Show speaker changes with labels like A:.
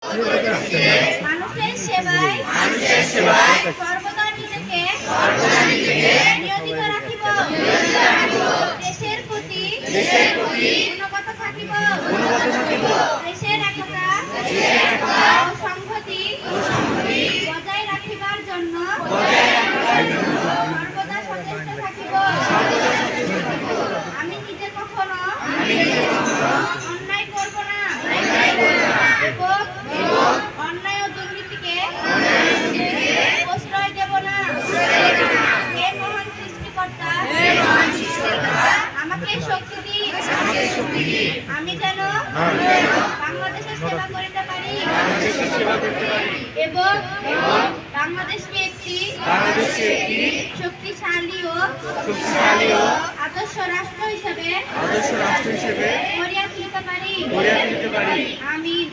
A: মানুষের সেবায় সর্বদা নিজেকে নিয়োজিত রাখিব। দেশের প্রতি গুণগত থাকিব। দেশের একতা ও সংহতি বজায় রাখিবার জন্য সর্বদা সচেষ্ট থাকিব। আমি নিজে কখনো অন্যায় করব না এবং অন্যায় ও দুর্নীতিকে প্রশ্রয় দেব না। হে মহান সৃষ্টিকর্তা, আমাকে শক্তি দিন, আমি যেন বাংলাদেশের সেবা করিতে পারি এবং বাংলাদেশকে একটি শক্তিশালী ও আদর্শ রাষ্ট্র হিসেবে গড়িয়া তুলিতে পারি। আমিন।